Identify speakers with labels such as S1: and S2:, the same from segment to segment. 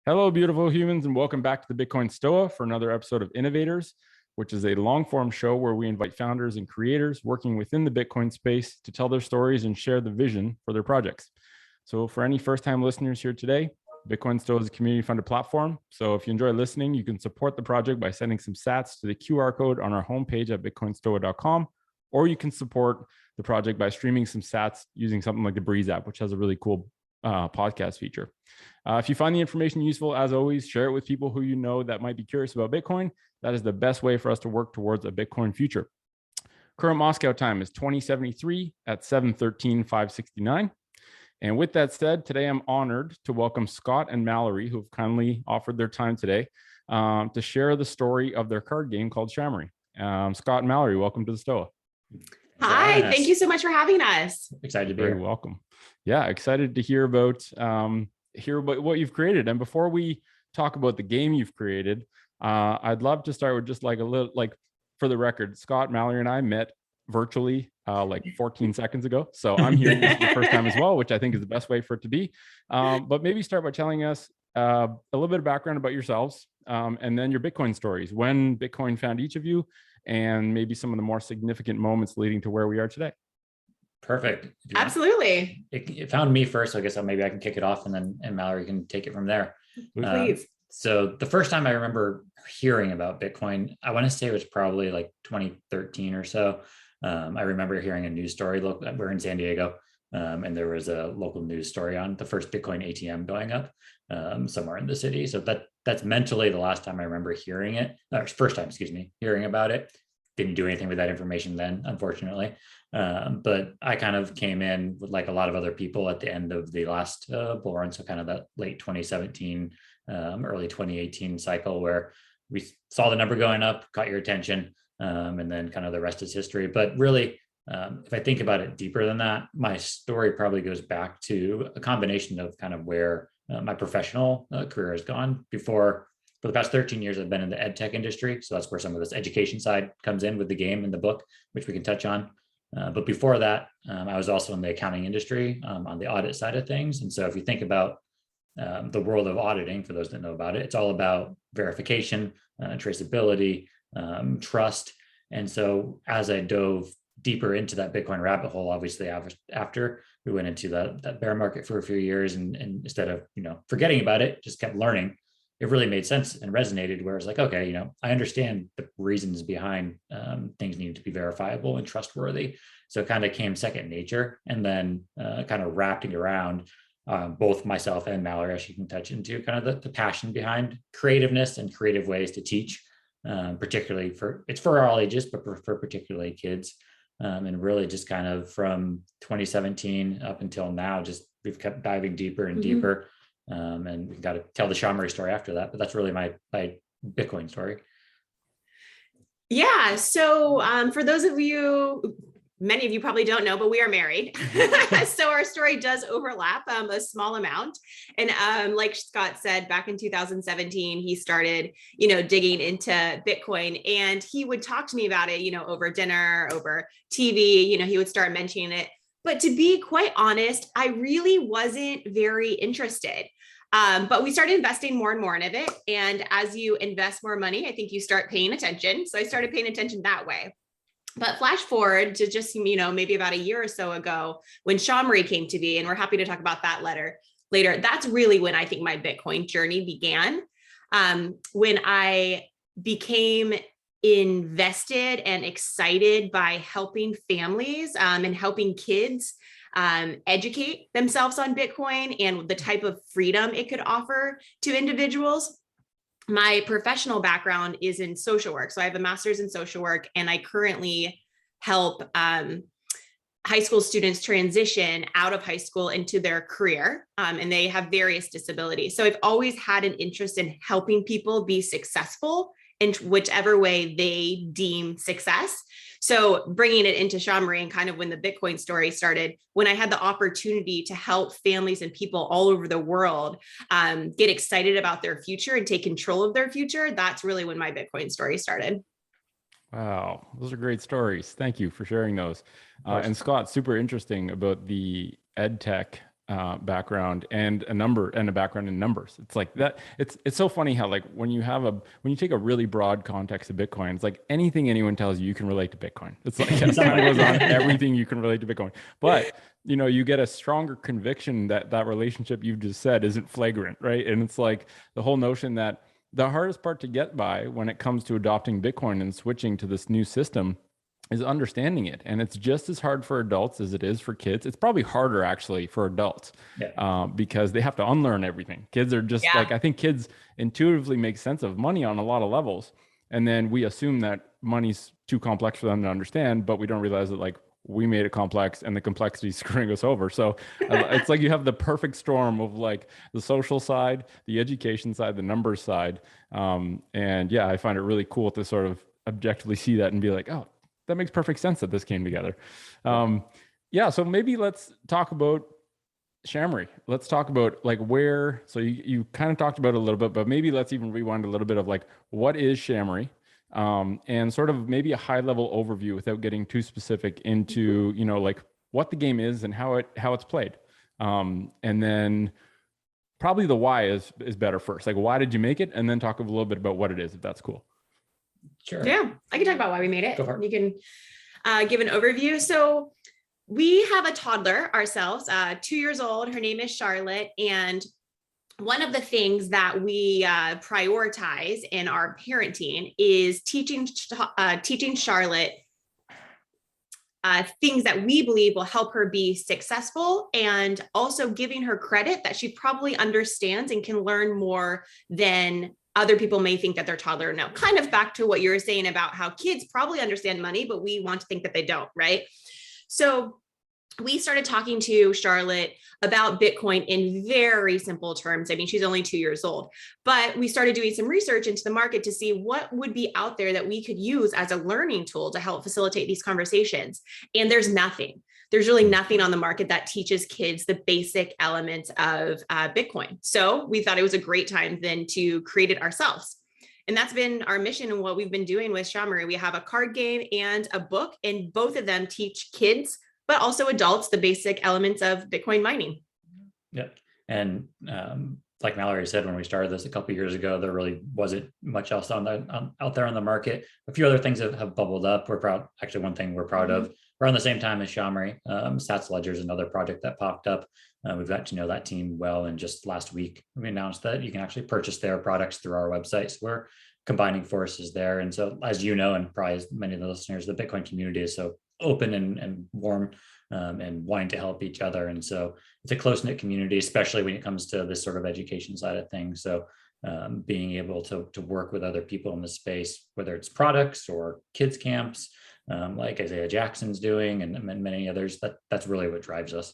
S1: Hello, beautiful humans, and welcome back to the Bitcoin Stoa for another episode of Innovators, which is a long-form show where we invite founders and creators working within the Bitcoin space to tell their stories and share the vision for their projects. So for any first-time listeners here today, Bitcoin Stoa is a community-funded platform. So if you enjoy listening, you can support the project by sending some sats to the QR code on our homepage at bitcoinstoa.com, or you can support the project by streaming some sats using something like the Breeze app, which has a really cool podcast feature. If you find the information useful, as always, share it with people who you know that might be curious about Bitcoin. That is the best way for us to work towards a Bitcoin future. Current Moscow time is 2073 at 7:13/569. And with that said, today I'm honored to welcome Scott and Mallory, who have kindly offered their time today to share the story of their card game called SHAmory. Scott and Mallory, welcome to the Stoa.
S2: Hi, thank you so much for having us.
S3: Excited to be here.
S1: Very welcome. Yeah, excited to hear about what you've created. And before we talk about the game you've created, I'd love to start with just like a little, like for the record, Scott, Mallory, and I met virtually like 14 seconds ago. So I'm hearing this for the first time as well, which I think is the best way for it to be. But maybe start by telling us a little bit of background about yourselves and then your Bitcoin stories, when Bitcoin found each of you, and maybe some of the more significant moments leading to where we are today.
S3: Perfect.
S2: Absolutely.
S3: It found me first, so I guess maybe I can kick it off and Mallory can take it from there.
S2: Please.
S3: So the first time I remember hearing about Bitcoin, I want to say it was probably like 2013 or so. I remember hearing a news story. Look, we're in San Diego, and there was a local news story on the first Bitcoin ATM going up somewhere in the city. So that's mentally the last time I remember hearing it, or first time, hearing about it. Didn't do anything with that information then, unfortunately. But I kind of came in with, like a lot of other people, at the end of the last bull run, so kind of that late 2017, early 2018 cycle, where we saw the number going up, caught your attention, and then kind of the rest is history. But really, if I think about it deeper than that, my story probably goes back to a combination of kind of where my professional career has gone. For the past 13 years, I've been in the ed tech industry. So that's where some of this education side comes in with the game and the book, which we can touch on. But before that, I was also in the accounting industry on the audit side of things. And so if you think about the world of auditing, for those that know about it, it's all about verification, traceability, trust. And so as I dove deeper into that Bitcoin rabbit hole, obviously after we went into that bear market for a few years, and instead of forgetting about it, just kept learning, it really made sense and resonated, where it's like, okay, I understand the reasons behind things needing to be verifiable and trustworthy. So it kind of came second nature, and then kind of wrapping around both myself and Mallory, as you can touch into, kind of the passion behind creativeness and creative ways to teach, particularly for all ages, but for particularly kids. And really just kind of from 2017 up until now, just we've kept diving deeper and deeper. And we've got to tell the SHAmory story after that, but that's really my Bitcoin story.
S2: Yeah. So for those of you, many of you probably don't know, but we are married. So our story does overlap a small amount. And like Scott said, back in 2017, he started, digging into Bitcoin, and he would talk to me about it, over dinner, over TV, he would start mentioning it. But to be quite honest, I really wasn't very interested. But we started investing more and more in it. And as you invest more money, I think you start paying attention. So I started paying attention that way. But flash forward to just, maybe about a year or so ago, when SHAmory came to be, and we're happy to talk about that later. That's really when I think my Bitcoin journey began. When I became invested and excited by helping families and helping kids educate themselves on Bitcoin and the type of freedom it could offer to individuals. My professional background is in social work. So I have a master's in social work, and I currently help high school students transition out of high school into their career, and they have various disabilities. So I've always had an interest in helping people be successful in whichever way they deem success. So bringing it into SHAmory, and kind of when the Bitcoin story started, when I had the opportunity to help families and people all over the world get excited about their future and take control of their future, that's really when my Bitcoin story started.
S1: Wow, those are great stories. Thank you for sharing those. And Scott, super interesting about the ed tech background and a background in numbers. It's like that. It's so funny how like when you take a really broad context of Bitcoin, it's like anything anyone tells you, you can relate to Bitcoin. It's like it goes on everything you can relate to Bitcoin. But you get a stronger conviction that that relationship you've just said isn't flagrant, right? And it's like the whole notion that the hardest part to get by when it comes to adopting Bitcoin and switching to this new system is understanding it. And it's just as hard for adults as it is for kids. It's probably harder actually for adults because they have to unlearn everything. Kids are just like, I think kids intuitively make sense of money on a lot of levels. And then we assume that money's too complex for them to understand, but we don't realize that like we made it complex and the complexity is screwing us over. So it's like you have the perfect storm of like the social side, the education side, the numbers side. And yeah, I find it really cool to sort of objectively see that and be like, oh, that makes perfect sense that this came together. So maybe let's talk about SHAmory. Let's talk about like so you kind of talked about it a little bit, but maybe let's even rewind a little bit of like, what is SHAmory? And sort of maybe a high level overview without getting too specific into, like what the game is and how it's played. And then probably the why is better first. Like, why did you make it? And then talk a little bit about what it is, if that's cool.
S2: Sure. Yeah, I can talk about why we made it. You can give an overview. So we have a toddler ourselves, 2 years old. Her name is Charlotte. And one of the things that we prioritize in our parenting is teaching Charlotte things that we believe will help her be successful, and also giving her credit that she probably understands and can learn more than other people may think that their toddler know. Kind of back to what you were saying about how kids probably understand money, but we want to think that they don't, right? So we started talking to Charlotte about Bitcoin in very simple terms. I mean, she's only 2 years old, but we started doing some research into the market to see what would be out there that we could use as a learning tool to help facilitate these conversations. And there's really nothing on the market that teaches kids the basic elements of Bitcoin. So we thought it was a great time then to create it ourselves. And that's been our mission and what we've been doing with SHAmory. We have a card game and a book, and both of them teach kids, but also adults, the basic elements of Bitcoin mining.
S3: Yeah. And like Mallory said, when we started this a couple of years ago, there really wasn't much else out there on the market. A few other things have bubbled up. We're proud. Actually, one thing we're proud of, around the same time as SHAmory, Stats Ledger is another project that popped up. We've got to know that team well. And just last week, we announced that you can actually purchase their products through our website. So we're combining forces there. And so, as you know, and probably as many of the listeners, the Bitcoin community is so open and warm and wanting to help each other. And so it's a close-knit community, especially when it comes to this sort of education side of things. So being able to work with other people in the space, whether it's products or kids camps, like Isaiah Jackson's doing and many others, that's really what drives us.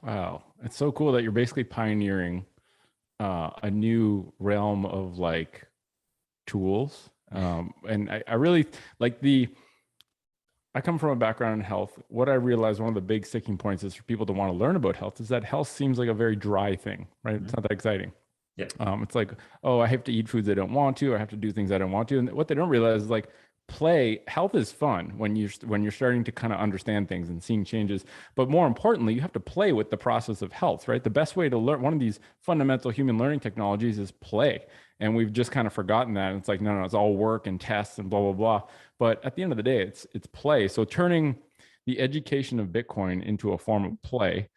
S3: Wow.
S1: It's so cool that you're basically pioneering a new realm of like tools. And I really like I come from a background in health. What I realized, one of the big sticking points is for people to want to learn about health is that health seems like a very dry thing, right? It's not that exciting.
S3: Yeah.
S1: It's like, oh, I have to eat foods I don't want to. I have to do things I don't want to. And what they don't realize is like health is fun when you're starting to kind of understand things and seeing changes. But more importantly, you have to play with the process of health, right? The best way to learn one of these fundamental human learning technologies is play. And we've just kind of forgotten that. And it's like, no, it's all work and tests and blah, blah, blah. But at the end of the day, it's play. So turning the education of Bitcoin into a form of play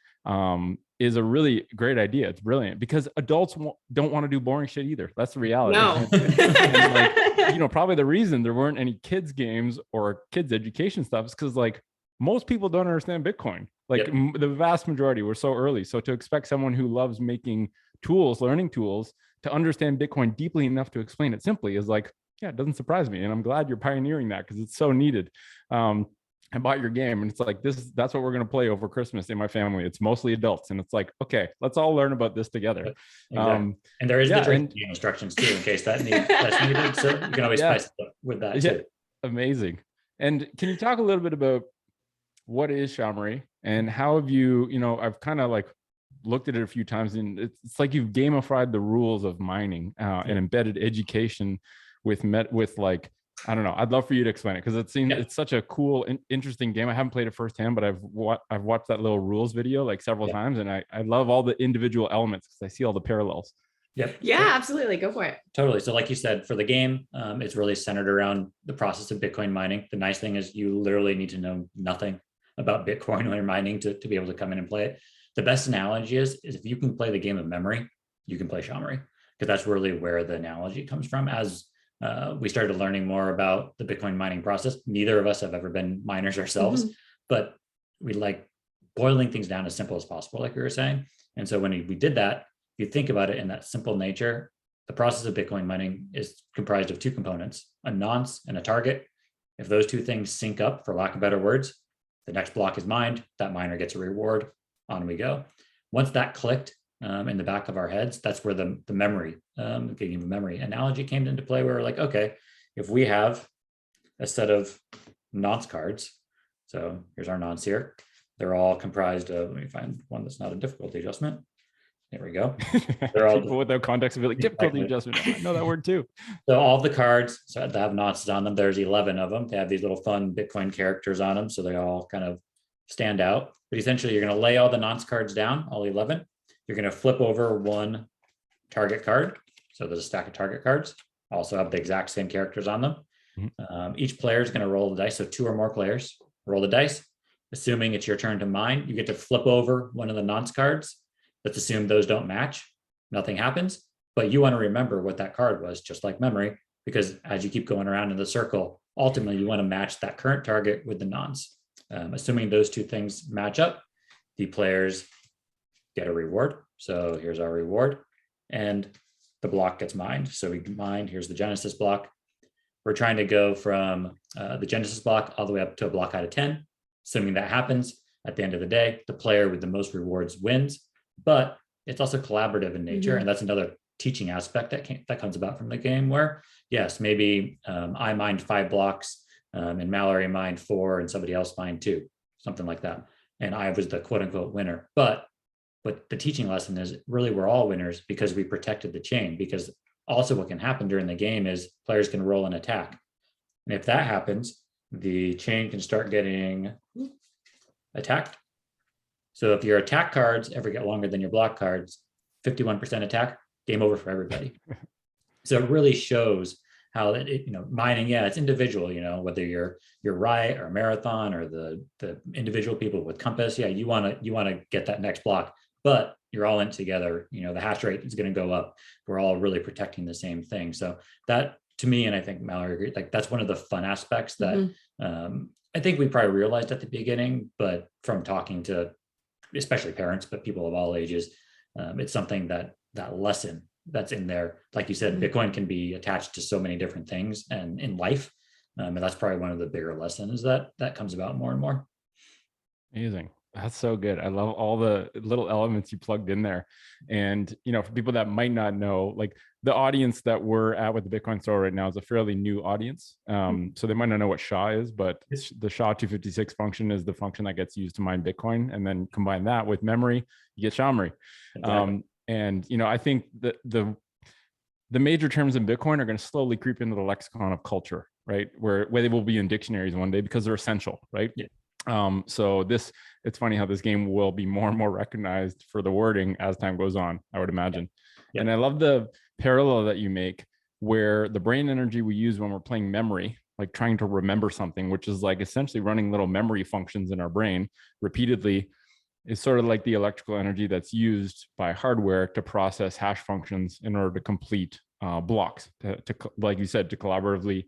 S1: is a really great idea. It's brilliant because adults don't want to do boring shit either. That's the reality.
S2: No.
S1: And like, probably the reason there weren't any kids games or kids education stuff is because like most people don't understand Bitcoin. Like the vast majority were so early. So to expect someone who loves making tools, learning tools, to understand Bitcoin deeply enough to explain it simply is like, yeah, it doesn't surprise me. And I'm glad you're pioneering that because it's so needed. I bought your game and it's like, that's what we're going to play over Christmas in my family. It's mostly adults. And it's like, okay, let's all learn about this together.
S3: Exactly. And there is the drinking instructions too, in case that's needed. So you can always spice it up with that too.
S1: Amazing. And can you talk a little bit about what is SHAmory and how have you, I've kind of like looked at it a few times and it's like you've gamified the rules of mining and embedded education with like I don't know. I'd love for you to explain it because it seems it's such a cool, interesting game. I haven't played it firsthand, but I've watched that little rules video like several times, and I love all the individual elements because I see all the parallels.
S3: Yep.
S2: Yeah, absolutely. Go for it.
S3: Totally. So like you said, for the game, it's really centered around the process of Bitcoin mining. The nice thing is you literally need to know nothing about Bitcoin when you're mining to be able to come in and play it. The best analogy is if you can play the game of memory, you can play SHAmory, because that's really where the analogy comes from. As we started learning more about the Bitcoin mining process, neither of us have ever been miners ourselves, but we like boiling things down as simple as possible, like we were saying. And so when we did that, if you think about it in that simple nature, the process of Bitcoin mining is comprised of two components, a nonce and a target. If those two things sync up, for lack of better words, the next block is mined, that miner gets a reward, on we go. Once that clicked in the back of our heads, that's where the memory, getting the memory analogy came into play, where we're like, okay, if we have a set of nonce cards, so here's our nonce here, they're all comprised of, let me find one that's not a difficulty adjustment. There we go. They're all
S1: people without context will be like difficulty adjustment. I know that word too.
S3: So all the cards, so they have nonces on them. There's 11 of them. They have these little fun Bitcoin characters on them, so they all kind of stand out. But essentially, you're going to lay all the nonce cards down, all 11. You're going to flip over one target card. So there's a stack of target cards. Also have the exact same characters on them. Each player is going to roll the dice. So 2 or more players roll the dice. Assuming it's your turn to mine, you get to flip over one of the nonce cards. Let's assume those don't match. Nothing happens. But you want to remember what that card was, just like memory, because as you keep going around in the circle, ultimately you want to match that current target with the nonce. Assuming those two things match up, the players get a reward. So here's our reward, and the block gets mined. So we mine, here's the Genesis block. We're trying to go from the Genesis block all the way up to a block out of 10. Assuming that happens, at the end of the day, the player with the most rewards wins, but it's also collaborative in nature. And that's another teaching aspect that comes about from the game, where yes, maybe I mined 5 blocks and Mallory mined 4 and somebody else mined 2, something like that. And I was the quote unquote winner. But the teaching lesson is really we're all winners because we protected the chain. Because also what can happen during the game is players can roll an attack. And if that happens, the chain can start getting attacked. So if your attack cards ever get longer than your block cards, 51% attack, game over for everybody. So it really shows how mining, it's individual, whether you're Riot or Marathon or the individual people with Compass, you want to get that next block, but you're all in it together. The hash rate is going to go up. We're all really protecting the same thing. So that, to me, and I think Mallory agreed, like that's one of the fun aspects that I think we probably realized at the beginning, but from talking to especially parents, but people of all ages, it's something that lesson that's in there. Like you said, Bitcoin can be attached to so many different things and in life. And that's probably one of the bigger lessons that comes about more and more.
S1: Amazing. That's so good. I love all the little elements you plugged in there. And, for people that might not know, like the audience that we're at with the Bitcoin store right now is a fairly new audience. So they might not know what SHA is, but the SHA-256 function is the function that gets used to mine Bitcoin. And then combine that with memory, you get SHAmory. Exactly. And, I think that the major terms in Bitcoin are going to slowly creep into the lexicon of culture, right? Where they will be in dictionaries one day because they're essential, right? Yeah. So it's funny how this game will be more and more recognized for the wording as time goes on, I would imagine. Yeah. And I love the parallel that you make where the brain energy we use when we're playing memory, like trying to remember something, which is like essentially running little memory functions in our brain repeatedly, is sort of like the electrical energy that's used by hardware to process hash functions in order to complete blocks, to like you said, to collaboratively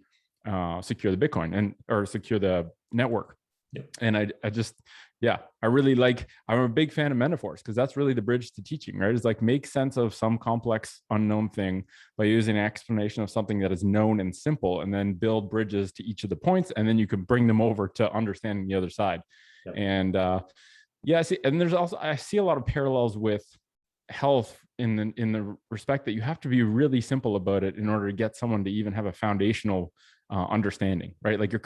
S1: secure the Bitcoin or secure the network. Yep. And I really I'm a big fan of metaphors because that's really the bridge to teaching, right? It's like make sense of some complex unknown thing by using an explanation of something that is known and simple, and then build bridges to each of the points, and then you can bring them over to understanding the other side. Yep. And I see a lot of parallels with health in the respect that you have to be really simple about it in order to get someone to even have a foundational understanding, right? Like you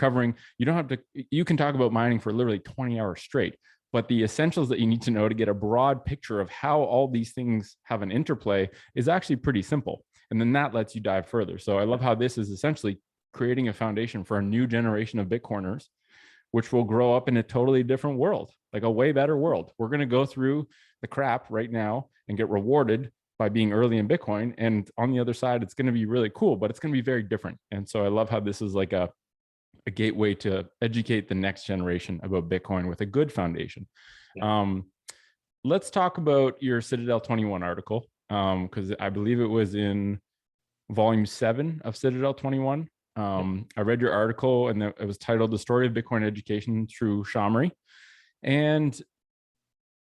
S1: can talk about mining for literally 20 hours straight, but the essentials that you need to know to get a broad picture of how all these things have an interplay is actually pretty simple. And then that lets you dive further. So I love how this is essentially creating a foundation for a new generation of Bitcoiners, which will grow up in a totally different world, like a way better world. We're going to go through the crap right now and get rewarded by being early in Bitcoin. And on the other side, it's going to be really cool, but it's going to be very different. And so I love how this is like a gateway to educate the next generation about Bitcoin with a good foundation.
S3: Yeah.
S1: Let's talk about your Citadel 21 article, because I believe it was in volume 7 of Citadel 21. I read your article, and it was titled "The Story of Bitcoin Education Through SHAmory." And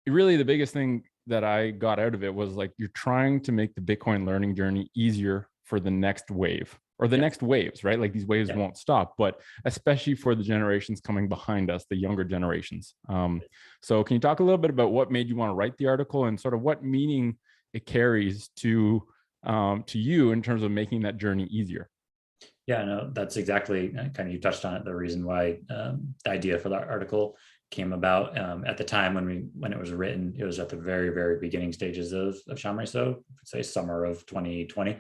S1: really the biggest thing that I got out of it was like, you're trying to make the Bitcoin learning journey easier for the next wave, or the next waves, right? Like these waves won't stop, but especially for the generations coming behind us, the younger generations. So can you talk a little bit about what made you want to write the article and sort of what meaning it carries to you in terms of making that journey easier?
S3: Yeah, no, that's exactly kind of, you touched on it. The reason why the idea for that article came about at the time when it was written, it was at the very, very beginning stages of SHAmory. So I'd say summer of 2020.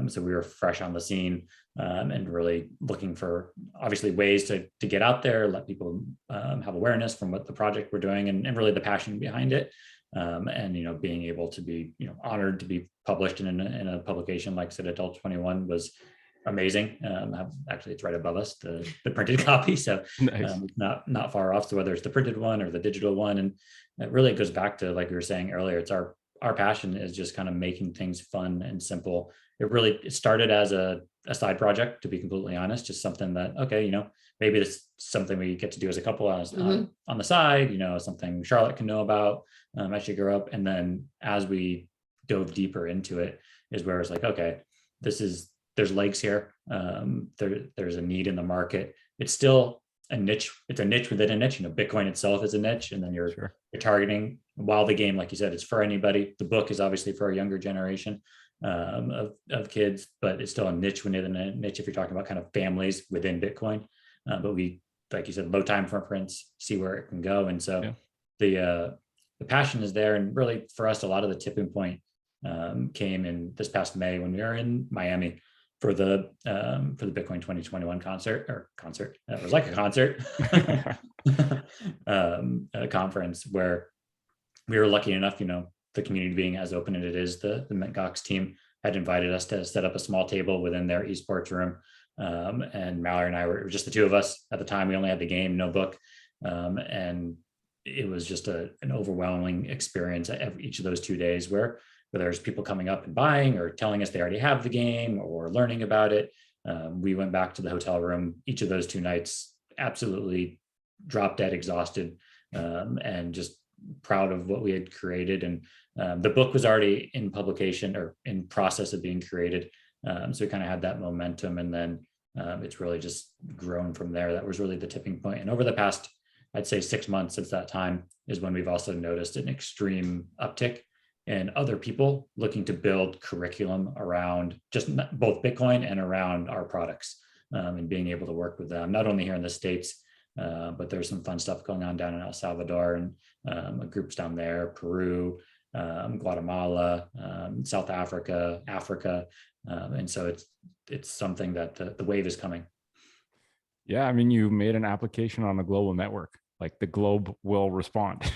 S3: So we were fresh on the scene and really looking for obviously ways to get out there, let people have awareness from what the project we're doing and really the passion behind it. And, being able to be, honored to be published in a publication like Citadel 21 was amazing. Actually, it's right above us, the printed copy. So
S1: Nice.
S3: Not far off. So whether it's the printed one or the digital one, and it really goes back to, like we were saying earlier, it's our passion is just kind of making things fun and simple. It started as a side project, to be completely honest, just something that, okay, maybe it's something we get to do as a couple on the side, something Charlotte can know about as she grew up. And then as we dove deeper into it is where it's like, okay, there's legs here. There's a need in the market. It's still a niche. It's a niche within a niche. Bitcoin itself is a niche, and then you're targeting. While the game, like you said, it's for anybody. The book is obviously for a younger generation of kids, but it's still a niche within a niche if you're talking about kind of families within Bitcoin. But we, like you said, low time footprints, see where it can go, and so the passion is there. And really, for us, a lot of the tipping point came in this past May when we were in Miami for the Bitcoin 2021 concert. It was like a concert, a conference where we were lucky enough, the community being as open as it is, the Gox team had invited us to set up a small table within their esports room. And Mallory and I it was just the two of us at the time. We only had the game, no book. And it was just an overwhelming experience at each of those 2 days where there's people coming up and buying or telling us they already have the game or learning about it. We went back to the hotel room each of those 2 nights, absolutely drop dead exhausted, and just proud of what we had created. And the book was already in publication or in process of being created. So we kind of had that momentum, and then it's really just grown from there. That was really the tipping point. And over the past, I'd say 6 months since that time is when we've also noticed an extreme uptick and other people looking to build curriculum around just both Bitcoin and around our products, and being able to work with them, not only here in the States, but there's some fun stuff going on down in El Salvador and groups down there, Peru, Guatemala, South Africa, and so it's something that the wave is coming.
S1: Yeah, I mean, you made an application on a global network. Like the globe will respond.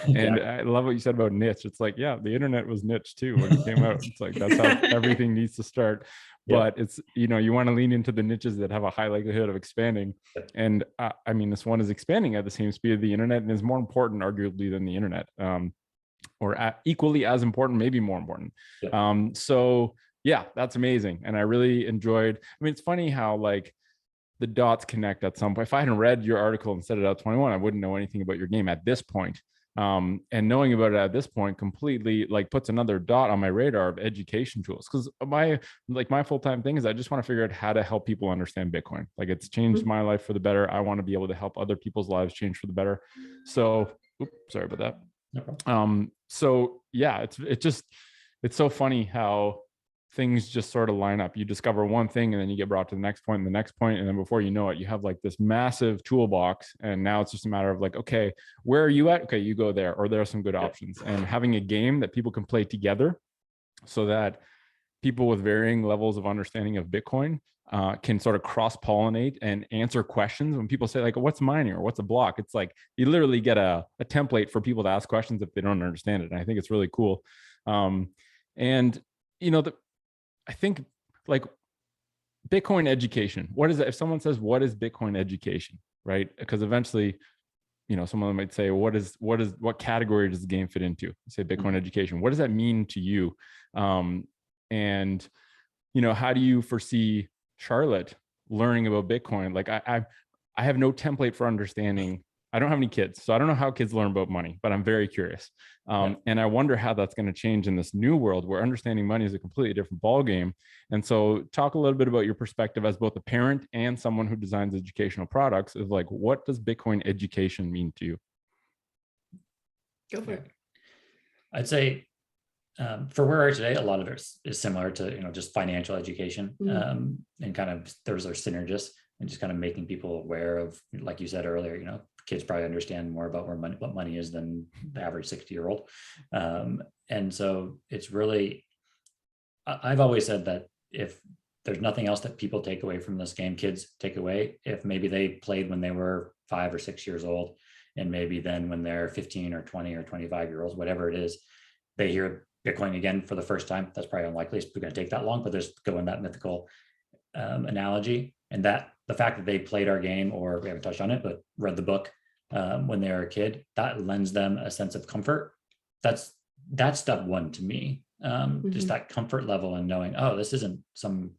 S1: And I love what you said about niche. It's like, yeah, the internet was niche too when it came out. It's like, that's how everything needs to start. But it's, you want to lean into the niches that have a high likelihood of expanding. And I mean, this one is expanding at the same speed of the internet and is more important arguably than the internet, or equally as important, maybe more important. So yeah, that's amazing. And I really enjoyed, I mean, it's funny how like the dots connect at some point. If I hadn't read your article and Citadel 21, I wouldn't know anything about your game at this point. And knowing about it at this point completely like puts another dot on my radar of education tools. Because my full-time thing is I just want to figure out how to help people understand Bitcoin. Like it's changed my life for the better. I want to be able to help other people's lives change for the better. So, sorry about that.
S3: No problem.
S1: So yeah, it's so funny how things just sort of line up. You discover one thing and then you get brought to the next point and the next point. And then before you know it, you have like this massive toolbox. And now it's just a matter of like, okay, where are you at? Okay, you go there, or there are some good options. And having a game that people can play together so that people with varying levels of understanding of Bitcoin can sort of cross-pollinate and answer questions. When people say like, what's mining or what's a block? It's like you literally get a template for people to ask questions if they don't understand it. And I think it's really cool. And I think like Bitcoin education, what is it? If someone says, what is Bitcoin education, right? Because eventually, someone might say, what category does the game fit into? You say Bitcoin education. What does that mean to you? And how do you foresee Charlotte learning about Bitcoin? Like I have no template for understanding. I don't have any kids, so I don't know how kids learn about money, but I'm very curious. And I wonder how that's going to change in this new world where understanding money is a completely different ballgame. And so talk a little bit about your perspective as both a parent and someone who designs educational products of like, what does Bitcoin education mean to you?
S2: Go for it.
S3: I'd say for where we are today, a lot of it is similar to, just financial education, and kind of those are synergists and just kind of making people aware of, like you said earlier, kids probably understand more about what money is than the average 60-year-old. And so it's really, I've always said that if there's nothing else that people take away from this game, kids take away, if maybe they played when they were 5 or 6 years old, and maybe then when they're 15 or 20 or 25 years old, whatever it is, they hear Bitcoin again for the first time. That's probably unlikely. It's going to take that long, but there's going that mythical analogy, and that the fact that they played our game, or we haven't touched on it, but read the book when they were a kid, that lends them a sense of comfort. That's step one to me. Just that comfort level and knowing, oh, this isn't some,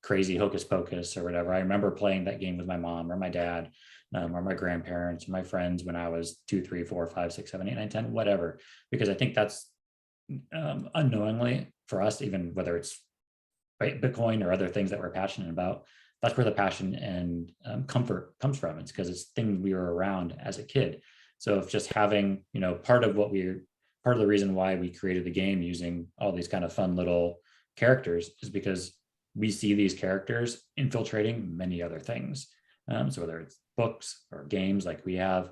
S3: crazy hocus pocus or whatever. I remember playing that game with my mom or my dad, or my grandparents or my friends when I was 2, 3, 4, 5, 6, 7, 8, 9, 10, whatever, because I think that's unknowingly for us, even whether it's Bitcoin or other things that we're passionate about, that's where the passion and comfort comes from. It's because it's things we were around as a kid. So if just having, part of the reason why we created the game using all these kind of fun little characters is because we see these characters infiltrating many other things. So whether it's books or games like we have,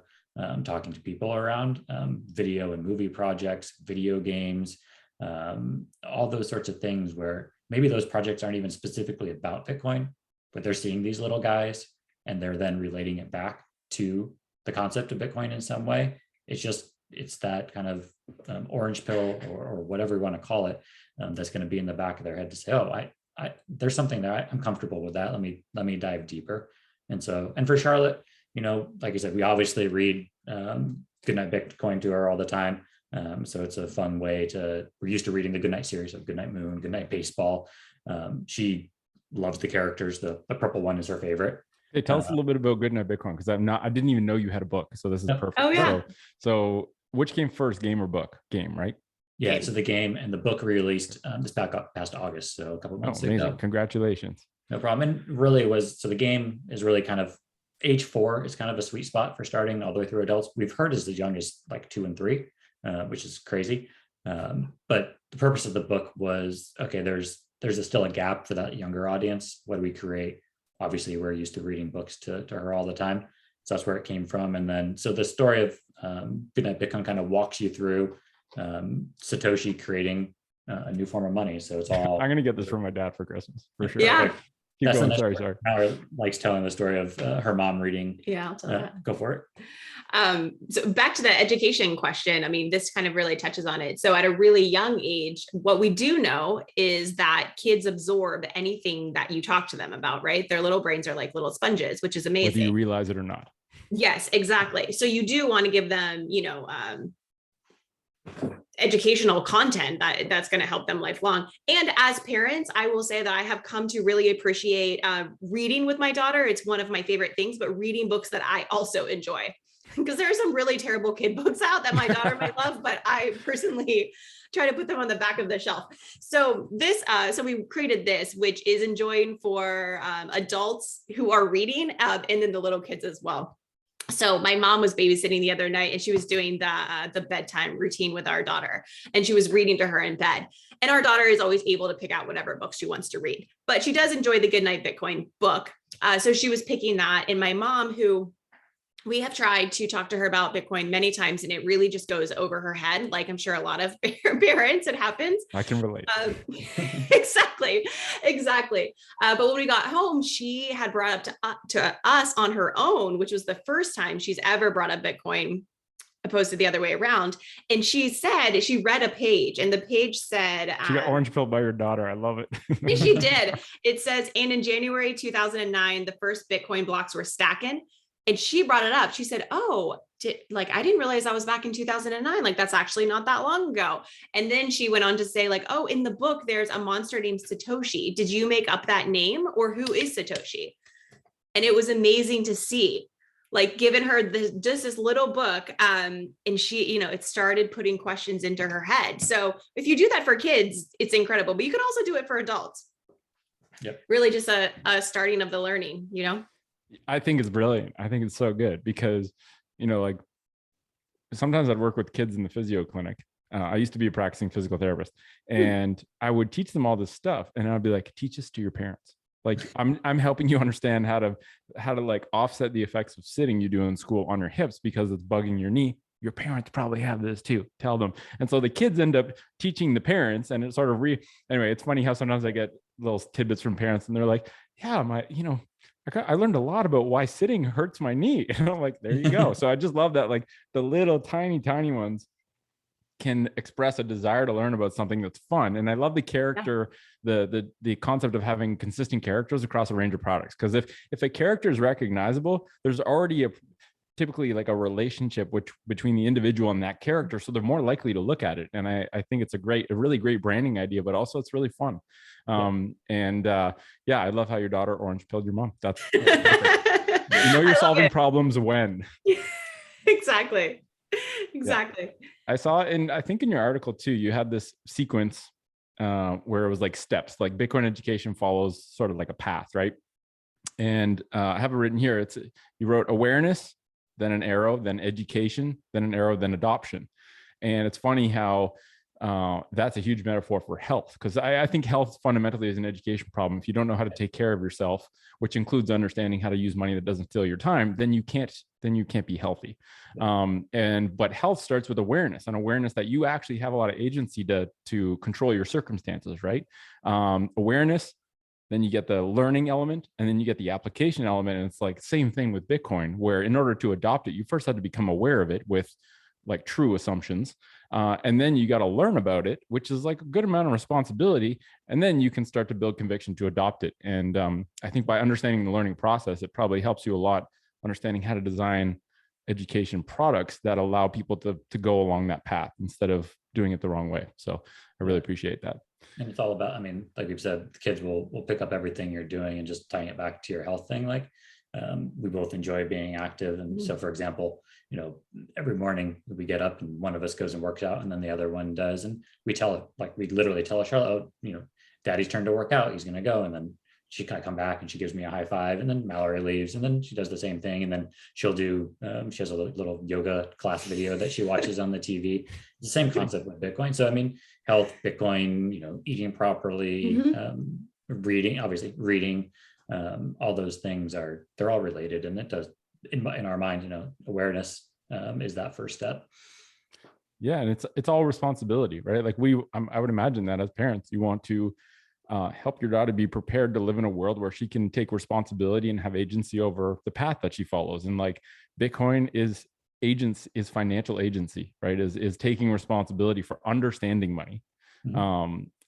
S3: talking to people around video and movie projects, video games, all those sorts of things where maybe those projects aren't even specifically about Bitcoin, but they're seeing these little guys and they're then relating it back to the concept of Bitcoin in some way. It's that kind of orange pill or whatever you want to call it, that's going to be in the back of their head to say, oh, there's something there. I'm comfortable with that. Let me dive deeper. And for Charlotte, like I said, we obviously read Goodnight Bitcoin to her all the time. So it's a fun way we're used to reading the Goodnight series of Goodnight Moon, Goodnight Baseball. She loves the characters. The purple one is her favorite.
S1: Hey, tell us a little bit about Goodnight Bitcoin, because I didn't even know you had a book. So this is perfect.
S2: Oh, yeah.
S1: So which came first, game or book? Game, right?
S3: Yeah, so the game and the book released this past August, so a couple months ago.
S1: Congratulations.
S3: No problem. And really so the game is really kind of age 4 is kind of a sweet spot for starting all the way through adults. We've heard as young as like 2 and 3, which is crazy. But the purpose of the book was, okay, there's still a gap for that younger audience. What do we create? Obviously, we're used to reading books to her all the time. So that's where it came from. And then, so the story of Goodnight Bitcoin kind of walks you through Satoshi creating a new form of money. So it's all.
S1: I'm going to get this from my dad for Christmas, for sure.
S2: Yeah.
S1: Okay. Keep going. Sorry.
S3: Mallory likes telling the story of her mom reading.
S2: Yeah, I'll tell that.
S3: Go for
S2: it. So back to the education question. I mean, this kind of really touches on it. So at a really young age, what we do know is that kids absorb anything that you talk to them about, right? Their little brains are like little sponges, which is amazing.
S1: Whether you realize it or not.
S2: Yes, exactly. So you do want to give them, educational content that's going to help them lifelong. And as parents, I will say that I have come to really appreciate reading with my daughter. It's one of my favorite things, but reading books that I also enjoy, because there are some really terrible kid books out that my daughter might love, but I personally try to put them on the back of the shelf. So so we created this, which is enjoying for adults who are reading, and then the little kids as well. So my mom was babysitting the other night, and she was doing the bedtime routine with our daughter, and she was reading to her in bed. And our daughter is always able to pick out whatever book she wants to read, but she does enjoy the Goodnight Bitcoin book. So she was picking that. And my mom, who we have tried to talk to her about Bitcoin many times, and it really just goes over her head. Like I'm sure a lot of parents, it happens.
S1: I can relate.
S2: Exactly. But when we got home, she had brought up to us on her own, which was the first time she's ever brought up Bitcoin, opposed to the other way around. And she said, she read a page, and the page said,
S1: she got orange pilled by your daughter. I love it.
S2: She did. It says, and in January 2009, the first Bitcoin blocks were stacking. And she brought it up. She said, oh, I didn't realize that was back in 2009. Like, that's actually not that long ago. And then she went on to say, like, oh, in the book, there's a monster named Satoshi. Did you make up that name, or who is Satoshi? And it was amazing to see, like, given her just this little book. And she, it started putting questions into her head. So if you do that for kids, it's incredible, but you can also do it for adults.
S3: Yep.
S2: Really just a starting of the learning,
S1: I think it's brilliant. I think it's so good because, like sometimes I'd work with kids in the physio clinic. I used to be a practicing physical therapist, and I would teach them all this stuff, and I'd be like, teach this to your parents. Like I'm helping you understand how to like offset the effects of sitting you do in school on your hips because it's bugging your knee. Your parents probably have this too. Tell them. And so the kids end up teaching the parents, and it sort of anyway, it's funny how sometimes I get little tidbits from parents, and they're like, yeah, I learned a lot about why sitting hurts my knee. And I'm like, there you go. So I just love that, like the little tiny ones can express a desire to learn about something that's fun. And I love the character, the concept of having consistent characters across a range of products. Because if a character is recognizable, there's already typically like a relationship between the individual and that character. So they're more likely to look at it. And I think it's a really great branding idea, but also it's really fun. I love how your daughter orange pilled your mom. That's perfect. You're solving problems when.
S2: Exactly.
S1: Yeah. I saw I think in your article too, you had this sequence where it was like steps, like Bitcoin education follows sort of like a path, right? And I have it written here. You wrote awareness, then an arrow, then education, then an arrow, then adoption. And it's funny how that's a huge metaphor for health, because I think health fundamentally is an education problem. If you don't know how to take care of yourself, which includes understanding how to use money that doesn't steal your time, then you can't be healthy. But health starts with awareness, and awareness that you actually have a lot of agency to control your circumstances, right? Awareness, then you get the learning element, and then you get the application element. And it's like same thing with Bitcoin, where in order to adopt it, you first have to become aware of it with like true assumptions. And then you got to learn about it, which is like a good amount of responsibility. And then you can start to build conviction to adopt it. And I think by understanding the learning process, it probably helps you a lot understanding how to design education products that allow people to go along that path instead of doing it the wrong way. So I really appreciate that.
S3: And it's all about, like we've said, the kids will pick up everything you're doing, and just tying it back to your health thing. Like we both enjoy being active. And so, for example, every morning we get up and one of us goes and works out, and then the other one does. And we literally tell Charlotte, oh, Daddy's turn to work out. He's going to go. And then she kind of come back and she gives me a high five, and then Mallory leaves, and then she does the same thing. And then she'll do, she has a little yoga class video that she watches on the TV. It's the same concept with Bitcoin. So, health, Bitcoin, eating properly, reading, all those things they're all related. And it does, in our mind, awareness is that first step.
S1: Yeah. And it's all responsibility, right? Like I would imagine that as parents, you want to help your daughter be prepared to live in a world where she can take responsibility and have agency over the path that she follows. And like Bitcoin is financial agency, right? Is taking responsibility for understanding money.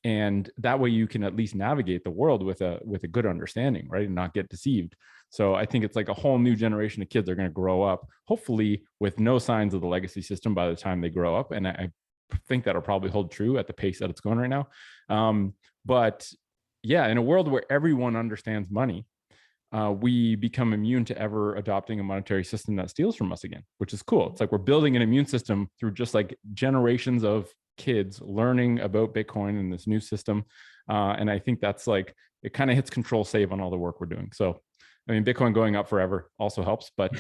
S1: And that way you can at least navigate the world with a good understanding, right? And not get deceived. So I think it's like a whole new generation of kids are going to grow up, hopefully with no signs of the legacy system by the time they grow up. And I think that'll probably hold true at the pace that it's going right now. But yeah, in a world where everyone understands money, we become immune to ever adopting a monetary system that steals from us again, which is cool. It's like we're building an immune system through just like generations of kids learning about Bitcoin and this new system. And I think that's like, it kind of hits control save on all the work we're doing. So, Bitcoin going up forever also helps, but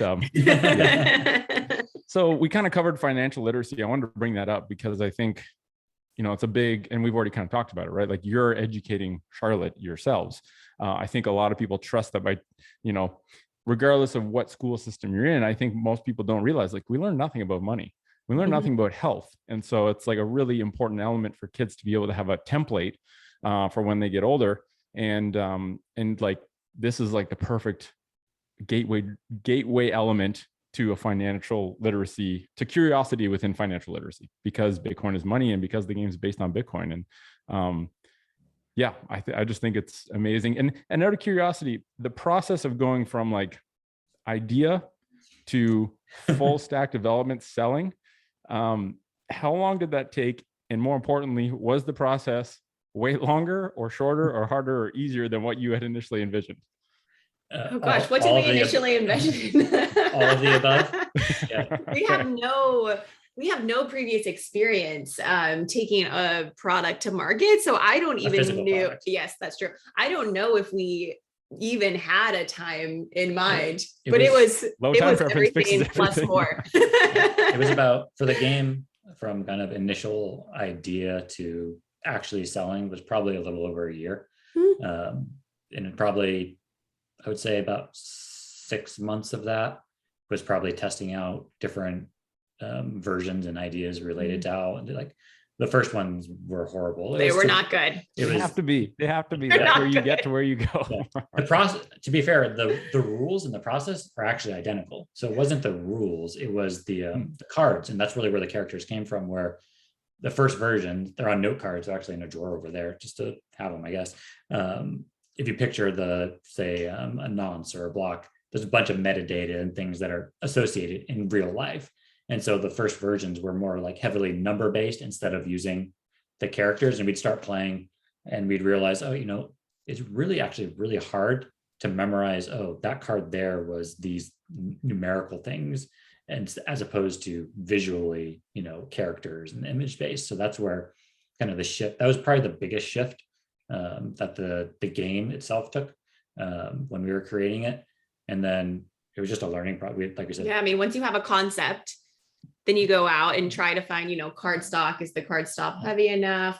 S1: So we kind of covered financial literacy. I wanted to bring that up because I think, it's a big, and we've already kind of talked about it, right? Like you're educating Charlotte yourselves. I think a lot of people trust that by, regardless of what school system you're in, I think most people don't realize, like, we learn nothing about money. We learn nothing about health. And so it's like a really important element for kids to be able to have a template for when they get older. And like, this is like the perfect gateway element to a financial literacy, to curiosity within financial literacy, because Bitcoin is money and because the game is based on Bitcoin. And yeah, I just think it's amazing. And out of curiosity, the process of going from like idea to full stack development selling, how long did that take? And more importantly, was the process way longer or shorter or harder or easier than what you had initially envisioned?
S2: Oh gosh, what did we initially envision?
S3: All of the above.
S2: Yeah. We have no previous experience taking a product to market. So I don't even know. Yes, that's true. I don't know if we even had a time in mind, but it was everything plus more.
S3: It was about, for the game, from kind of initial idea to actually selling, was probably a little over a year. And it probably, I would say about 6 months of that was probably testing out different versions and ideas related to how, like, the first ones were horrible.
S2: They were not good.
S1: They have to be. That's where you get to where you go.
S3: Yeah. The process, to be fair, the rules and the process are actually identical. So it wasn't the rules, it was the cards. And that's really where the characters came from, where the first version, they're on note cards. They're actually in a drawer over there just to have them, I guess. If you picture the, say, a nonce or a block, there's a bunch of metadata and things that are associated in real life. And so the first versions were more like heavily number based instead of using the characters. And we'd start playing and we'd realize, oh, you know, it's really actually really hard to memorize, oh, that card there was these numerical things, and as opposed to visually, you know, characters and image based. So that's where kind of the shift, that was probably the biggest shift that the game itself took when we were creating it. And then it was just a learning process, like we said.
S2: Yeah, I mean, once you have a concept, then you go out and try to find, you know, cardstock. Is the cardstock heavy enough?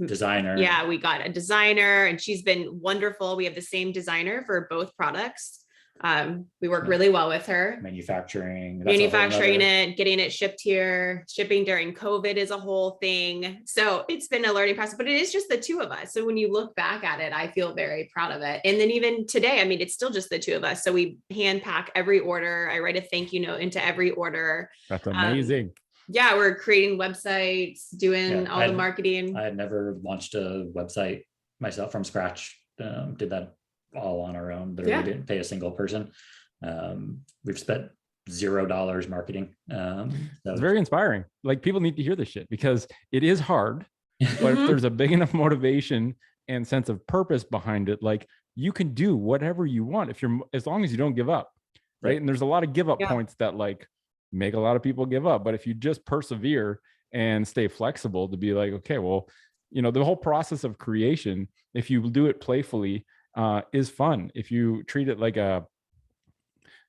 S3: Designer.
S2: Yeah, we got a designer and she's been wonderful. We have the same designer for both products. We work really well with her.
S3: Manufacturing
S2: it, getting it shipped here. Shipping during COVID is a whole thing. So it's been a learning process, but it is just the two of us. So when you look back at it, I feel very proud of it. And then even today, I mean, it's still just the two of us. So we hand pack every order. I write a thank you note into every order.
S1: That's amazing.
S2: Yeah, we're creating websites, doing all the marketing.
S3: I had never launched a website myself from scratch. Did that all on our own. Literally didn't pay a single person. We've spent $0 marketing.
S1: It's very inspiring. Like, people need to hear this shit because it is hard, but if there's a big enough motivation and sense of purpose behind it, like, you can do whatever you want as long as you don't give up. Right. And there's a lot of give up points that like make a lot of people give up. But if you just persevere and stay flexible to be like, okay, well, you know, the whole process of creation, if you do it playfully, is fun. If you treat it like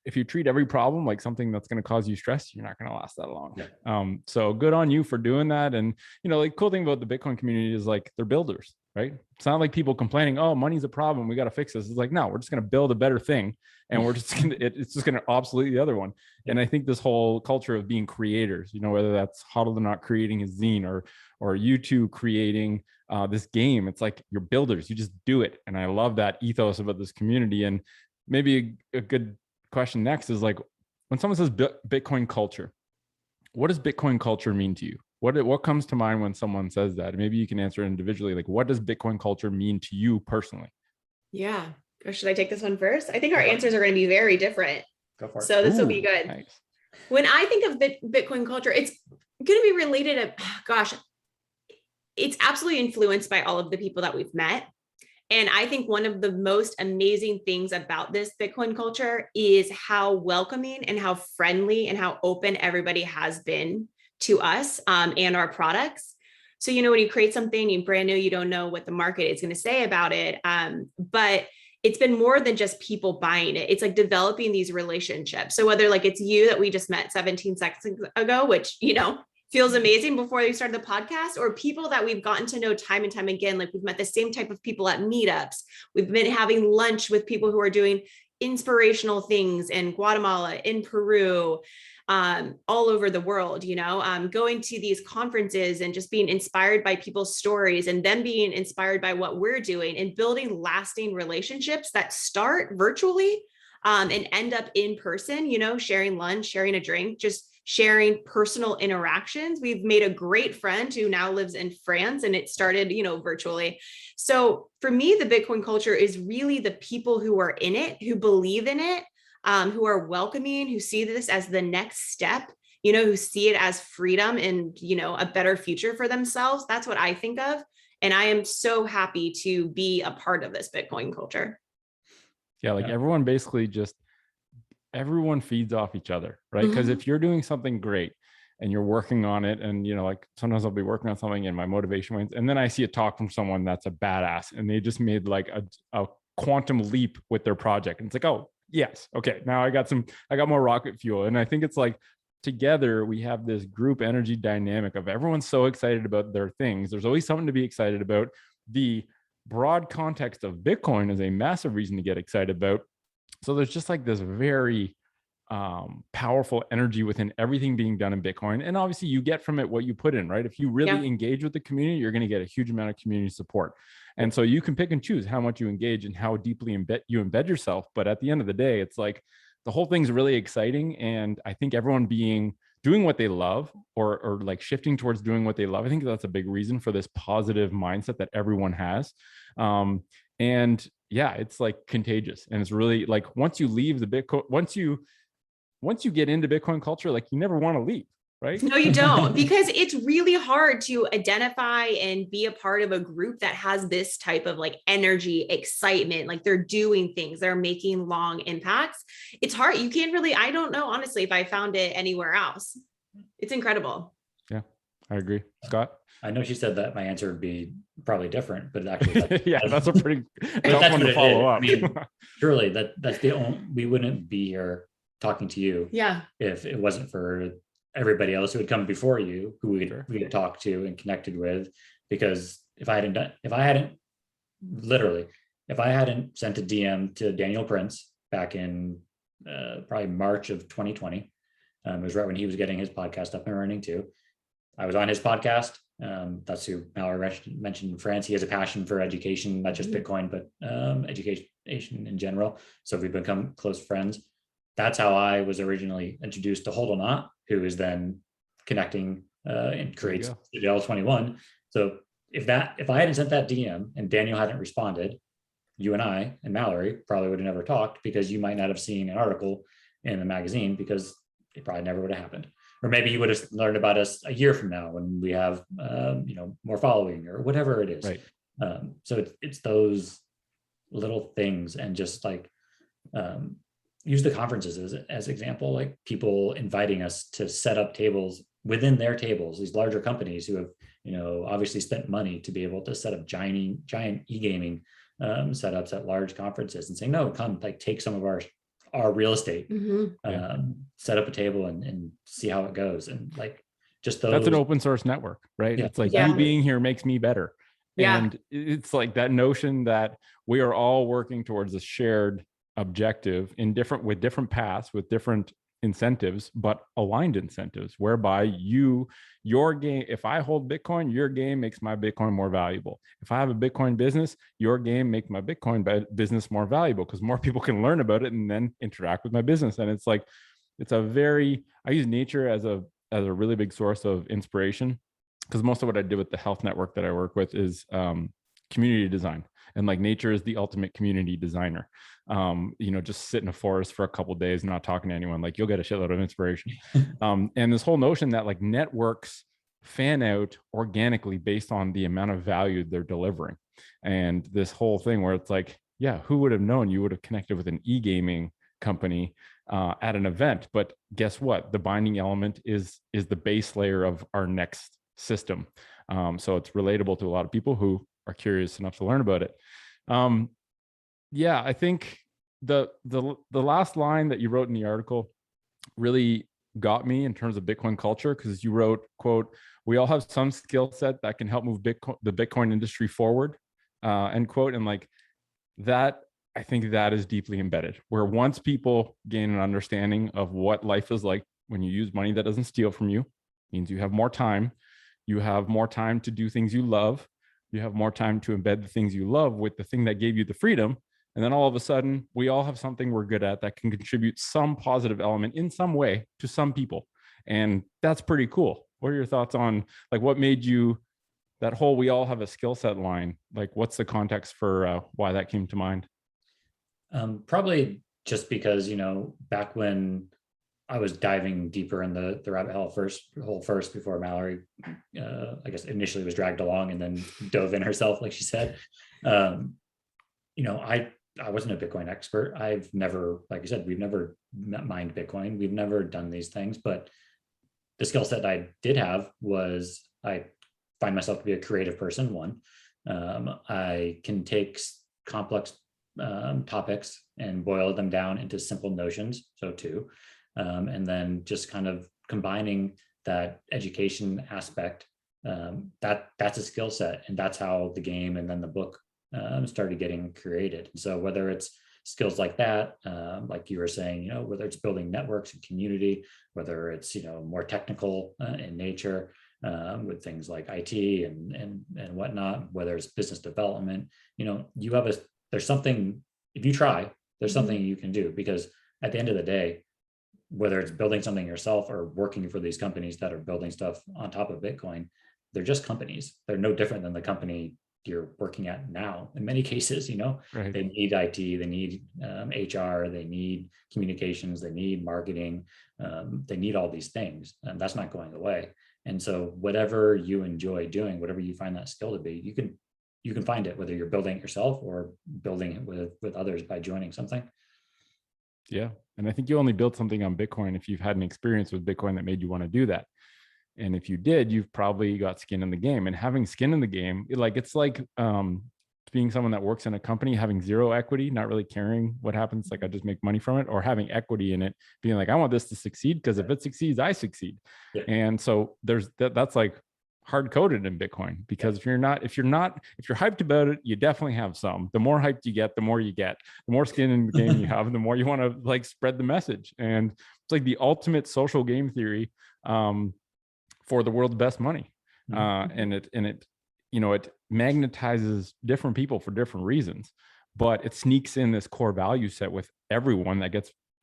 S1: if you treat every problem like something that's going to cause you stress, you're not going to last that long. So good on you for doing that. And, you know, like, cool thing about the Bitcoin community is like, they're builders, right? It's not like people complaining, oh, money's a problem, we got to fix this. It's like, no, we're just going to build a better thing. And we're just going to, it's just going to obsolete the other one. And I think this whole culture of being creators, you know, whether that's Huddle to Not creating a zine or you two creating this game, it's like, you're builders, you just do it. And I love that ethos about this community. And maybe a good question next is like, when someone says Bitcoin culture, what does Bitcoin culture mean to you? What comes to mind when someone says that? Maybe you can answer individually. Like, what does Bitcoin culture mean to you personally?
S2: Yeah. Or should I take this one first? I think our answers are going to be very different.
S3: Go for it.
S2: So this will be good.
S3: Nice.
S2: When I think of Bitcoin culture, it's going to be related to, it's absolutely influenced by all of the people that we've met. And I think one of the most amazing things about this Bitcoin culture is how welcoming and how friendly and how open everybody has been to us and our products. So, you know, when you create something, you're brand new, you don't know what the market is going to say about it. But it's been more than just people buying it. It's like developing these relationships. So whether like it's you that we just met 17 seconds ago, which, you know, feels amazing before they started the podcast, or people that we've gotten to know time and time again. Like, we've met the same type of people at meetups. We've been having lunch with people who are doing, inspirational things in Guatemala, in Peru, all over the world, going to these conferences and just being inspired by people's stories and them being inspired by what we're doing and building lasting relationships that start virtually and end up in person, sharing lunch, sharing a drink, just sharing personal interactions. We've made a great friend who now lives in France, and it started, virtually. So for me, the Bitcoin culture is really the people who are in it, who believe in it, who are welcoming, who see this as the next step, who see it as freedom and, a better future for themselves. That's what I think of. And I am so happy to be a part of this Bitcoin culture.
S1: Yeah, like everyone basically everyone feeds off each other, right? Because if you're doing something great and you're working on it, and like sometimes I'll be working on something and my motivation wanes, and then I see a talk from someone that's a badass and they just made like a quantum leap with their project, and it's like, oh yes, okay, now I got more rocket fuel. And I think it's like together we have this group energy dynamic of everyone's so excited about their things. There's always something to be excited about. The broad context of Bitcoin is a massive reason to get excited about. So there's just like this very powerful energy within everything being done in Bitcoin. And obviously you get from it what you put in, right? If you really engage with the community, you're going to get a huge amount of community support. And so you can pick and choose how much you engage and how deeply you embed yourself. But at the end of the day, it's like the whole thing's really exciting. And I think everyone doing what they love, or like shifting towards doing what they love, I think that's a big reason for this positive mindset that everyone has. And yeah, it's like contagious. And it's really like, once you leave the Bitcoin, once you get into Bitcoin culture, like you never want to leave, right?
S2: No, you don't, because it's really hard to identify and be a part of a group that has this type of like energy, excitement, like they're doing things, they're making long impacts. It's hard. You can't really, I don't know, honestly, if I found it anywhere else. It's incredible.
S1: Yeah, I agree. Scott?
S3: I know she said that my answer would be probably different, but actually,
S1: yeah, that's a pretty tough one to follow up.
S3: I mean, surely that's the only, we wouldn't be here talking to you if it wasn't for everybody else who had come before you, who we had talked to and connected with. Because if I hadn't sent a DM to Daniel Prince back in probably March of 2020, it was right when he was getting his podcast up and running too. I was on his podcast. That's who Mallory mentioned in France. He has a passion for education, not just Bitcoin, but education in general. So we've become close friends. That's how I was originally introduced to Hodl Knot, who is then connecting and creates Citadel 21. So if I hadn't sent that DM and Daniel hadn't responded, you and I and Mallory probably would have never talked, because you might not have seen an article in the magazine, because it probably never would have happened. Or maybe you would have learned about us a year from now when we have more following or whatever it is.
S1: Right.
S3: So it's those little things, and just like use the conferences as example, like people inviting us to set up tables within their tables, these larger companies who have, obviously spent money to be able to set up giant e-gaming setups at large conferences, and saying, no, come, like take some of our real estate, set up a table and see how it goes. And like, just those. That's
S1: an open source network, right?
S3: Yeah.
S1: It's like you being here makes me better.
S2: Yeah.
S1: And it's like that notion that we are all working towards a shared objective with different paths, with different incentives, but aligned incentives, whereby your game, if I hold Bitcoin, your game makes my Bitcoin more valuable. If I have a Bitcoin business, your game makes my Bitcoin business more valuable, because more people can learn about it and then interact with my business. And it's like, I use nature as a really big source of inspiration, because most of what I did with the health network that I work with is community design. And like nature is the ultimate community designer. Just sit in a forest for a couple of days, not talking to anyone, like you'll get a shitload of inspiration. And this whole notion that like networks fan out organically based on the amount of value they're delivering. And this whole thing where it's like, yeah, who would have known you would have connected with an e-gaming company at an event? But guess what? The binding element is the base layer of our next system. So it's relatable to a lot of people who are curious enough to learn about it. I think the last line that you wrote in the article really got me in terms of Bitcoin culture, because you wrote, quote, "We all have some skill set that can help move the Bitcoin industry forward," end quote. And like that I think that is deeply embedded, where once people gain an understanding of what life is like when you use money that doesn't steal from you, means you have more time. You have more time to do things you love. You have more time to embed the things you love with the thing that gave you the freedom. And then all of a sudden, we all have something we're good at that can contribute some positive element in some way to some people. And that's pretty cool. What are your thoughts on like what made you that whole we all have a skill set line? Like what's the context for why that came to mind?
S3: Probably just because, back when I was diving deeper in the rabbit hole first before Mallory, I guess initially was dragged along and then dove in herself, like she said. I wasn't a Bitcoin expert. I've never, like I said, we've never mined Bitcoin. We've never done these things, but the skill set I did have was I find myself to be a creative person. One, I can take complex topics and boil them down into simple notions. So two, and then just kind of combining that education aspect. That's a skill set, and that's how the game and then the book started getting created. So whether it's skills like that, like you were saying, whether it's building networks and community, whether it's more technical in nature, with things like IT and whatnot, whether it's business development, there's something, if you try, there's something you can do, because at the end of the day, whether it's building something yourself or working for these companies that are building stuff on top of Bitcoin, they're just companies. They're no different than the company you're working at now. In many cases,
S1: Right.
S3: They need IT, they need HR, they need communications, they need marketing, they need all these things, and that's not going away. And so whatever you enjoy doing, whatever you find that skill to be, you can find it, whether you're building it yourself or building it with others by joining something.
S1: Yeah. And I think you only built something on Bitcoin if you've had an experience with Bitcoin that made you want to do that. And if you did, you've probably got skin in the game. And having skin in the game, it's like being someone that works in a company, having zero equity, not really caring what happens, like I just make money from it, or having equity in it, being like, I want this to succeed because if it succeeds, I succeed.
S3: Yeah.
S1: And so there's that's like hard coded in Bitcoin, because if you're hyped about it, you definitely have some. The more hyped you get, the more you get, the more skin in the game you have, the more you want to like spread the message. And it's like the ultimate social game theory for the world's best money. And it magnetizes different people for different reasons, but it sneaks in this core value set with everyone that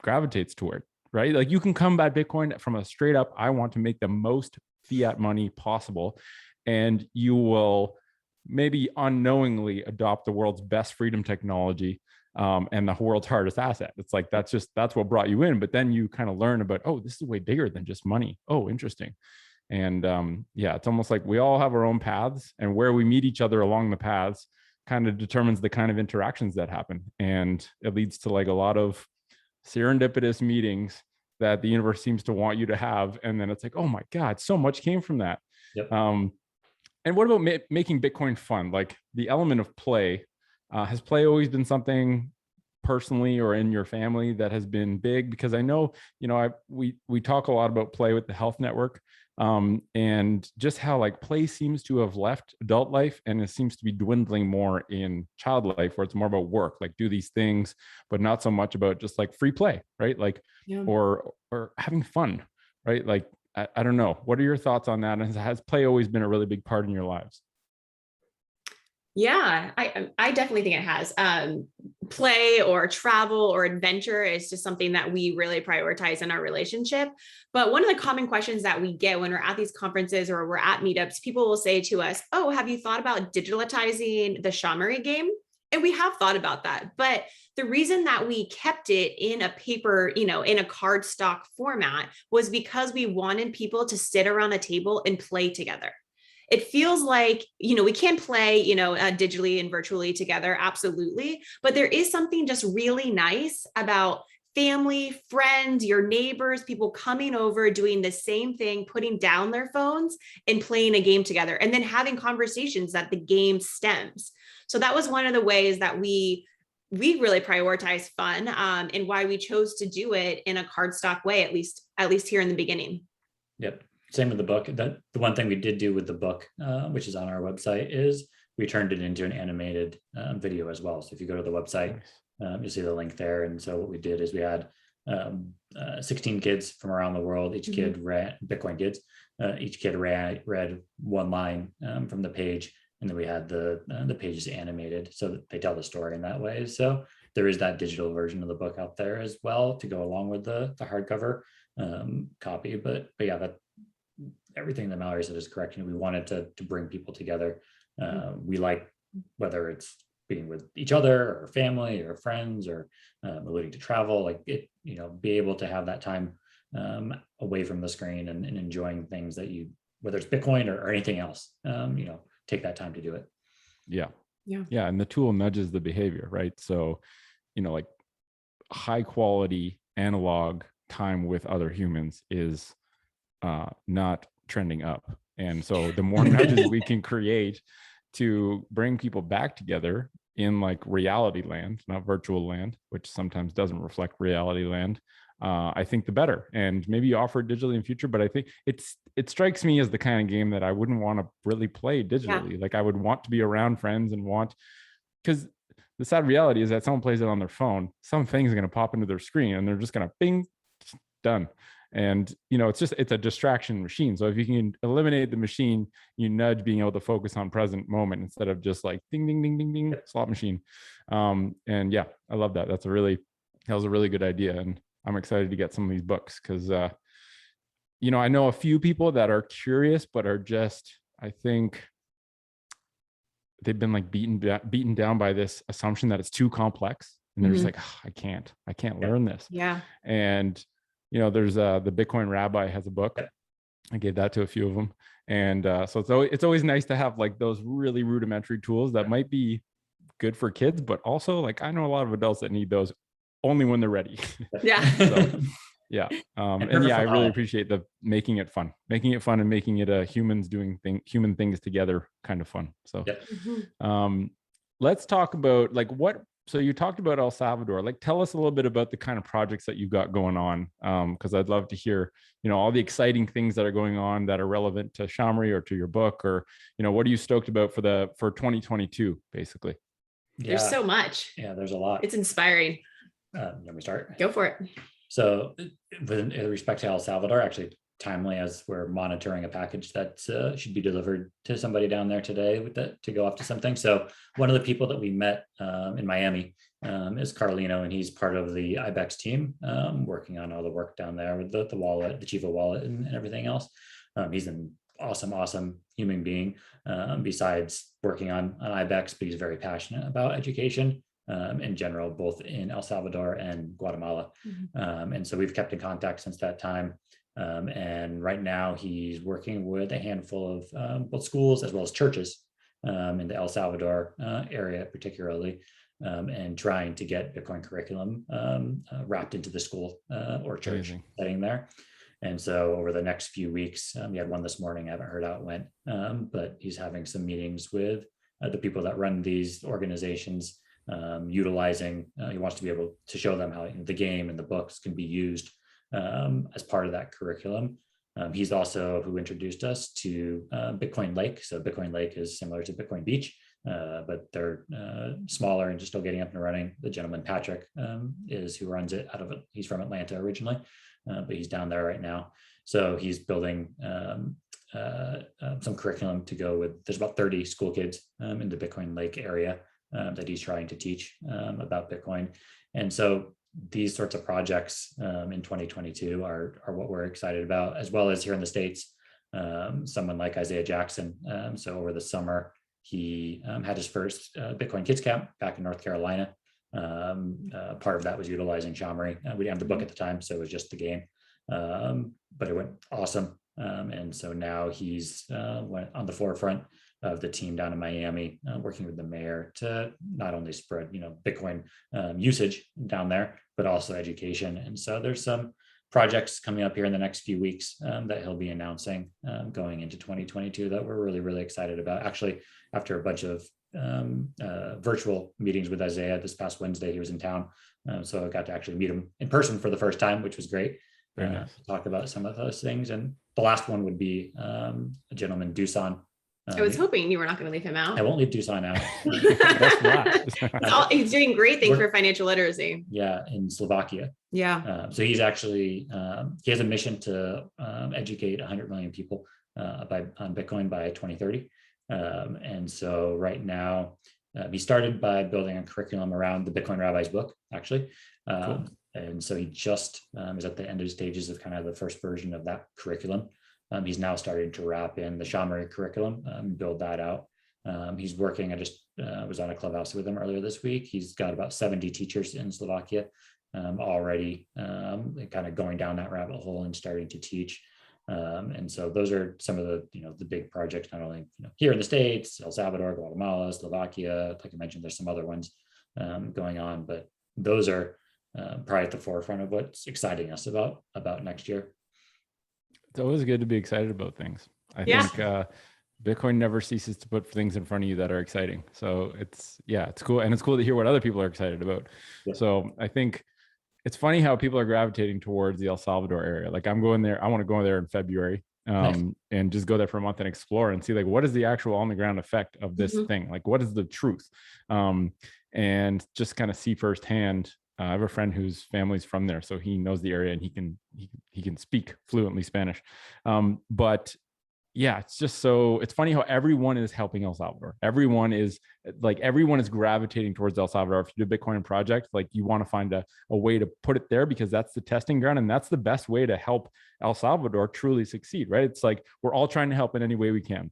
S1: gravitates toward, right? Like you can combat Bitcoin from a straight up, I want to make the most fiat money possible, and you will maybe unknowingly adopt the world's best freedom technology and the world's hardest asset. It's like that's what brought you in, but then you kind of learn about, oh, this is way bigger than just money. Oh, interesting. And it's almost like we all have our own paths, and where we meet each other along the paths kind of determines the kind of interactions that happen, and it leads to like a lot of serendipitous meetings that the universe seems to want you to have. And then it's like, oh my God, so much came from that.
S3: Yep.
S1: And what about making Bitcoin fun? Like the element of play, has play always been something personally or in your family that has been big? Because I know, we talk a lot about play with the Health Network, and just how like play seems to have left adult life and it seems to be dwindling more in child life, where it's more about work, like do these things, but not so much about just like free play, right? Like, or having fun, right? Like, I don't know. What are your thoughts on that? And has play always been a really big part in your lives?
S2: Yeah, I definitely think it has. Play or travel or adventure is just something that we really prioritize in our relationship. But one of the common questions that we get when we're at these conferences or we're at meetups, people will say to us, oh, have you thought about digitalizing the SHAmory game? And we have thought about that. But the reason that we kept it in a paper, in a cardstock format was because we wanted people to sit around a table and play together. It feels like, we can play, digitally and virtually together. Absolutely. But there is something just really nice about family, friends, your neighbors, people coming over, doing the same thing, putting down their phones and playing a game together, and then having conversations that the game stems. So that was one of the ways that we really prioritize fun, and why we chose to do it in a cardstock way, at least here in the beginning.
S3: Yep. Same with the book. The one thing we did do with the book, which is on our website, is we turned it into an animated video as well. So if you go to the website,
S1: Nice.
S3: you'll see the link there. And so what we did is we had 16 kids from around the world. Each kid read Bitcoin kids. Each kid read one line from the page, and then we had the pages animated so that they tell the story in that way. So there is that digital version of the book out there as well to go along with the hardcover copy. But yeah, that everything that Mallory said is correct. We wanted to bring people together. We like, whether it's being with each other or family or friends or alluding to travel, like it, be able to have that time away from the screen and enjoying things that you, whether it's Bitcoin or anything else, take that time to do it.
S1: Yeah. And the tool nudges the behavior, right? So, like high quality analog time with other humans is not trending up. And so the more nudges we can create to bring people back together in like reality land, not virtual land, which sometimes doesn't reflect reality land, I think the better. And maybe you offer it digitally in future, but I think it strikes me as the kind of game that I wouldn't want to really play digitally. Like I would want to be around friends and because the sad reality is that someone plays it on their phone, some thing's going to pop into their screen and they're just going to bing, done. And, it's a distraction machine. So if you can eliminate the machine, you nudge being able to focus on present moment instead of just like ding, ding, ding, ding, ding, slot machine. And yeah, I love that. That was a really good idea. And I'm excited to get some of these books because, I know a few people that are curious, but are just, I think they've been like beaten down by this assumption that it's too complex. And they're just like, I can't learn this.
S2: Yeah.
S1: And there's the Bitcoin Rabbi has a book. I gave that to a few of them. And so it's always nice to have like those really rudimentary tools that might be good for kids, but also like I know a lot of adults that need those only when they're ready.
S2: Yeah.
S1: So, yeah. And yeah, I really appreciate making it fun and making it a humans doing human things together kind of fun. So let's talk about like so you talked about El Salvador. Like, tell us a little bit about the kind of projects that you've got going on, because I'd love to hear, all the exciting things that are going on that are relevant to SHAmory or to your book, or what are you stoked about for 2022, basically?
S2: There's so much.
S3: Yeah, there's a lot.
S2: It's inspiring.
S3: Let me start.
S2: Go for it. So,
S3: with respect to El Salvador, actually timely as we're monitoring a package that should be delivered to somebody down there today to go up to something. So one of the people that we met in Miami is Carlino, and he's part of the IBEX team, working on all the work down there with the wallet, the Chiva wallet and everything else. He's an awesome human being, besides working on IBEX, but he's very passionate about education in general, both in El Salvador and Guatemala. And so we've kept in contact since that time. And right now he's working with a handful of both schools as well as churches in the El Salvador area particularly, and trying to get Bitcoin curriculum wrapped into the school or church setting there. And so over the next few weeks, he had one this morning, I haven't heard how it went, but he's having some meetings with the people that run these organizations, utilizing, he wants to be able to show them how the game and the books can be used as part of that curriculum. He's also who introduced us to Bitcoin Lake. So Bitcoin Lake is similar to Bitcoin Beach, but they're smaller and just still getting up and running. The gentleman, Patrick, is who runs it he's from Atlanta originally, but he's down there right now. So he's building some curriculum to go with, there's about 30 school kids in the Bitcoin Lake area that he's trying to teach about Bitcoin. And so these sorts of projects in 2022 are what we're excited about, as well as here in the States, someone like Isaiah Jackson. So over the summer, he had his first Bitcoin Kids Camp back in North Carolina. Part of that was utilizing SHAmory. We didn't have the book at the time, so it was just the game, but it went awesome. And so now he's went on the forefront of the team down in Miami, working with the mayor to not only spread, Bitcoin usage down there, but also education. And so there's some projects coming up here in the next few weeks that he'll be announcing going into 2022 that we're really, really excited about. Actually, after a bunch of virtual meetings with Isaiah this past Wednesday, he was in town. So I got to actually meet him in person for the first time, which was great.
S1: Very nice.
S3: To talk about some of those things. And the last one would be a gentleman, Dusan,
S2: I was hoping you were not going to leave him out.
S3: I won't leave Dusan out.
S2: He's doing great things for financial literacy.
S3: Yeah, in Slovakia.
S2: Yeah.
S3: So he's actually, he has a mission to educate 100 million people on Bitcoin by 2030. And so right now, he started by building a curriculum around the Bitcoin Rabbi's book, actually.
S1: Cool.
S3: And so he just is at the end of stages of kind of the first version of that curriculum. He's now starting to wrap in the SHAmory curriculum, build that out. He's working, I just was on a clubhouse with him earlier this week. He's got about 70 teachers in Slovakia already kind of going down that rabbit hole and starting to teach. And so those are some of the, the big projects, not only here in the States, El Salvador, Guatemala, Slovakia, like I mentioned, there's some other ones going on, but those are probably at the forefront of what's exciting us about next year.
S1: It's always good to be excited about things. I think Bitcoin never ceases to put things in front of you that are exciting. So it's cool. And it's cool to hear what other people are excited about. Yeah. So I think it's funny how people are gravitating towards the El Salvador area. Like I'm going there, I want to go there in February and just go there for a month and explore and see like, what is the actual on the ground effect of this thing? Like, what is the truth? And just kind of see firsthand. I have a friend whose family's from there, so he knows the area and he can speak fluently Spanish. But yeah, it's funny how everyone is helping El Salvador. Everyone is gravitating towards El Salvador. If you do a Bitcoin project, like you want to find a way to put it there because that's the testing ground and that's the best way to help El Salvador truly succeed, right? It's like we're all trying to help in any way we can.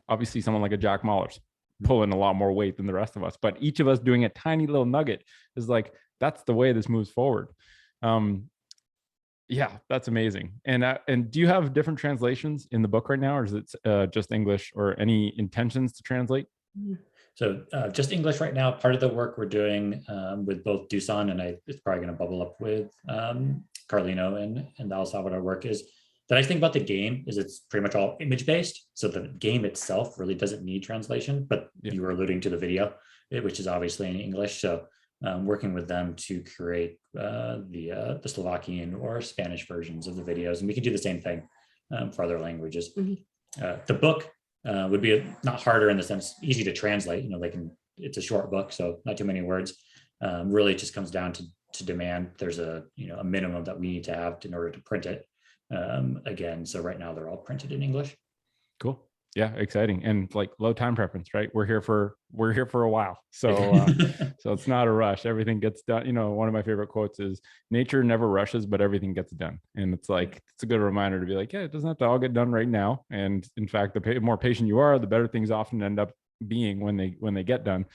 S1: Obviously, someone like a Jack Mahler's pulling a lot more weight than the rest of us, but each of us doing a tiny little nugget is like, that's the way this moves forward. Yeah, that's amazing. And do you have different translations in the book right now, or is it just English, or any intentions to translate?
S3: So just English right now. Part of the work we're doing with both Dusan and it's probably going to bubble up with Carlino and the El Salvador work is the nice thing about the game is it's pretty much all image based. So the game itself really doesn't need translation, but you were alluding to the video, which is obviously in English. So working with them to create the Slovakian or Spanish versions of the videos. And we can do the same thing for other languages. The book would be not harder in the sense, easy to translate, it's a short book, so not too many words. Really just comes down to demand. There's a minimum that we need to have in order to print it. Again, so right now they're all printed in English.
S1: Cool. Yeah, exciting. And like low time preference, right? We're here for a while. So so it's not a rush. Everything gets done. One of my favorite quotes is nature never rushes, but everything gets done. And it's like, it's a good reminder to be like, yeah, it doesn't have to all get done right now. And in fact, the more patient you are, the better things often end up being when they get done.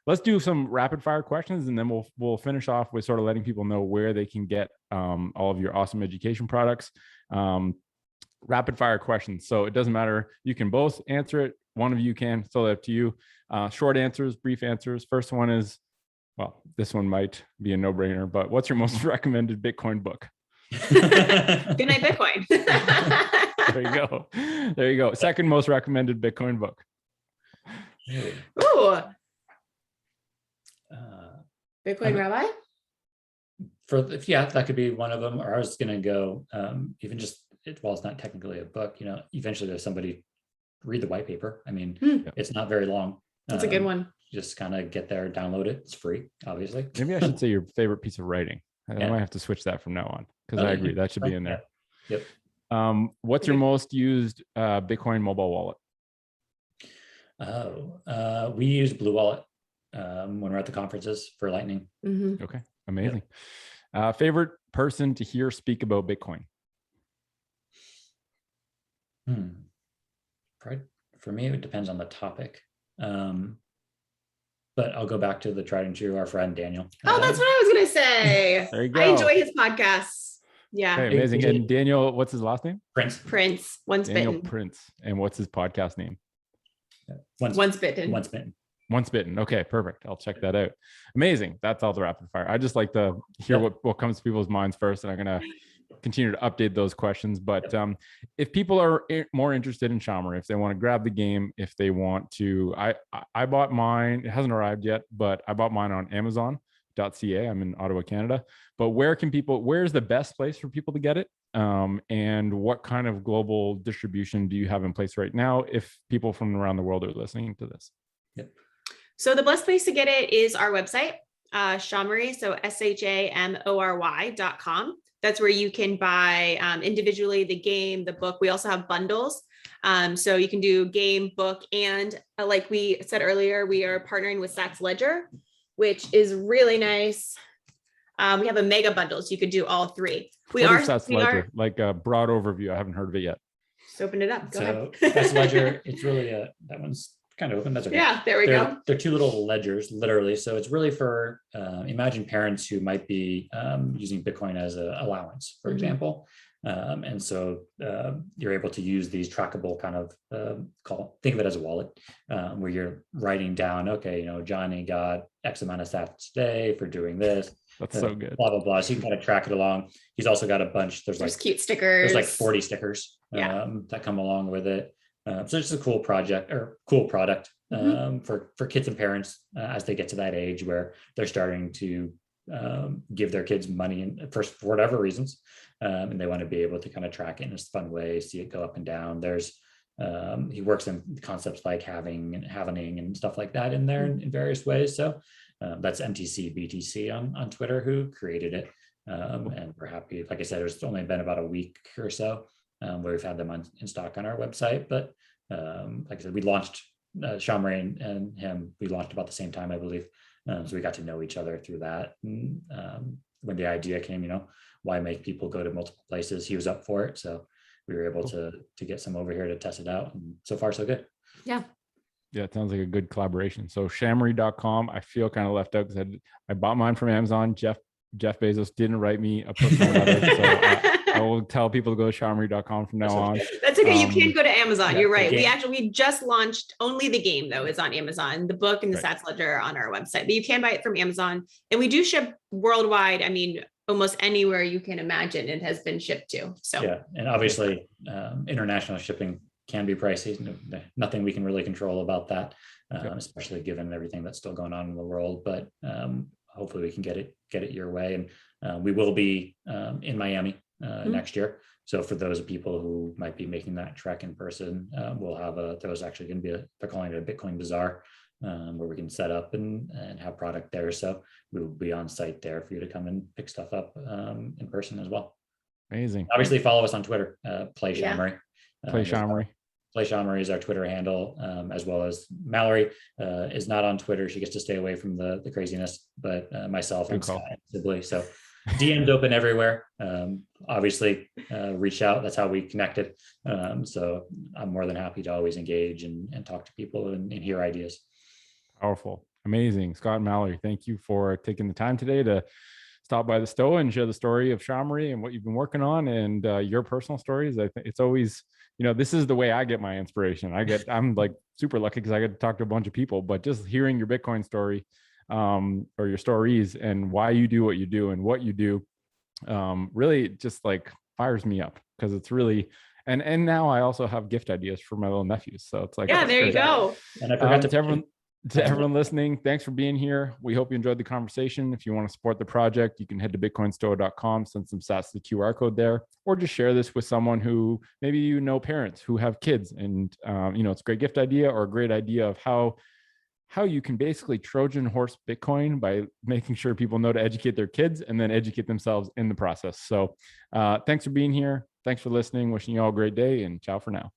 S1: Let's do some rapid fire questions, and then we'll finish off with sort of letting people know where they can get all of your awesome education products. Rapid fire questions. So it doesn't matter. You can both answer it. One of you can. It's totally up to you. Short answers, brief answers. First one is, well, this one might be a no-brainer, but what's your most recommended Bitcoin book?
S2: Good Night Bitcoin.
S1: There you go. Second most recommended Bitcoin book.
S2: Ooh. Bitcoin Rabbi?
S3: That could be one of them. Or I was going to go even just, while it's not technically a book, eventually there's somebody read the white paper. I mean, it's not very long.
S2: That's a good one.
S3: Just kind of get there, download it. It's free, obviously.
S1: Maybe I should say your favorite piece of writing. I might have to switch that from now on, because I agree that should be in there.
S3: Yep.
S1: What's your most used Bitcoin mobile wallet?
S3: We use Blue Wallet when we're at the conferences for Lightning.
S1: Okay, amazing. Favorite person to hear speak about Bitcoin?
S3: For me, it depends on the topic. But I'll go back to the tried and true, our friend Daniel.
S2: Oh, that's what I was going to say.
S1: There you go.
S2: I enjoy his podcasts. Yeah.
S1: Okay, amazing. And Daniel, what's his last name?
S2: Prince. Once
S1: Daniel
S2: Bitten.
S1: Prince. And what's his podcast name?
S2: Once Bitten.
S3: Once Bitten.
S1: Once Bitten. Okay, perfect. I'll check that out. Amazing. That's all the rapid fire. I just like to hear what comes to people's minds first, and I'm going to continue to update those questions. But if people are more interested in SHAmory, if they want to grab the game, if they want to, I bought mine. It hasn't arrived yet, but I bought mine on Amazon.ca. I'm in Ottawa, Canada. But where's the best place for people to get it? And what kind of global distribution do you have in place right now if people from around the world are listening to this?
S3: Yep.
S2: So the best place to get it is our website, SHAmory, so SHAmory.com. That's where you can buy individually the game, the book. We also have bundles. So you can do game, book, and like we said earlier, we are partnering with Sats Ledger, which is really nice. We have a mega bundle, so you could do all three.
S1: What is Sats Ledger? Like a broad overview. I haven't heard of it yet.
S2: Just open it up. Go
S3: So
S2: ahead.
S3: Sats Ledger, it's really that one's kind of open. That's okay.
S2: Yeah, there we go.
S3: They're two little ledgers, literally. So it's really for imagine parents who might be using Bitcoin as an allowance, for example. And so you're able to use these trackable kind of think of it as a wallet where you're writing down, okay, Johnny got X amount of sats today for doing this.
S1: That's so good.
S3: Blah, blah, blah. So you can kind of track it along. He's also got a bunch. There's like
S2: cute stickers.
S3: There's like 40 stickers that come along with it. So it's a cool project or cool product for kids and parents as they get to that age where they're starting to give their kids money for whatever reasons. And they want to be able to kind of track it in a fun way, see it go up and down. There's he works in concepts like halving and stuff like that in there in various ways. So that's MTC BTC on Twitter who created it. And we're happy. Like I said, it's only been about a week or so where we've had them in stock on our website. But like I said, we launched SHAmory and him. We launched about the same time, I believe. So we got to know each other through that. And when the idea came, why make people go to multiple places? He was up for it. So we were able to get some over here to test it out. And so far, so good.
S2: Yeah.
S1: Yeah, it sounds like a good collaboration. So SHAmory.com, I feel kind of left out because I bought mine from Amazon. Jeff Bezos didn't write me a personal letter. So I will tell people to go to SHAmory.com from now on.
S2: That's okay. You can go to Amazon. You're right.
S3: We
S2: just launched only the game though is on Amazon. The book and the Sats Ledger are on our website, but you can buy it from Amazon. And we do ship worldwide. I mean, almost anywhere you can imagine it has been shipped to. So
S3: yeah, and obviously international shipping can be pricey. Nothing we can really control about that, especially given everything that's still going on in the world. But hopefully we can get it your way. And we will be in Miami next year. So for those people who might be making that trek in person, we'll have there's actually going to be they're calling it a Bitcoin Bazaar where we can set up and have product there. So we will be on site there for you to come and pick stuff up in person as well.
S1: Amazing.
S3: Obviously follow us on Twitter, Play SHAmory.
S1: Play SHAmory.
S3: Play SHAmory is our Twitter handle, as well as Mallory is not on Twitter. She gets to stay away from the craziness, but myself and Scott Sibley. So DM's open everywhere. Obviously, reach out. That's how we connected. So I'm more than happy to always engage and talk to people and hear ideas.
S1: Powerful. Amazing. Scott and Mallory, thank you for taking the time today to stop by the Stoa and share the story of SHAmory and what you've been working on and your personal stories. I think it's always, this is the way I get my inspiration. I'm like super lucky because I get to talk to a bunch of people, but just hearing your Bitcoin story or your stories and why you do what you do and what you do really just like fires me up because it's really, and now I also have gift ideas for my little nephews. So it's like,
S2: yeah, there you go.
S3: And I forgot
S1: to everyone listening, thanks for being here. We hope you enjoyed the conversation. If you want to support the project, you can head to bitcoinstoa.com, send some sats to the QR code there, or just share this with someone who maybe parents who have kids and it's a great gift idea or a great idea of how you can basically Trojan horse Bitcoin by making sure people know to educate their kids and then educate themselves in the process. So thanks for being here. Thanks for listening. Wishing you all a great day and ciao for now.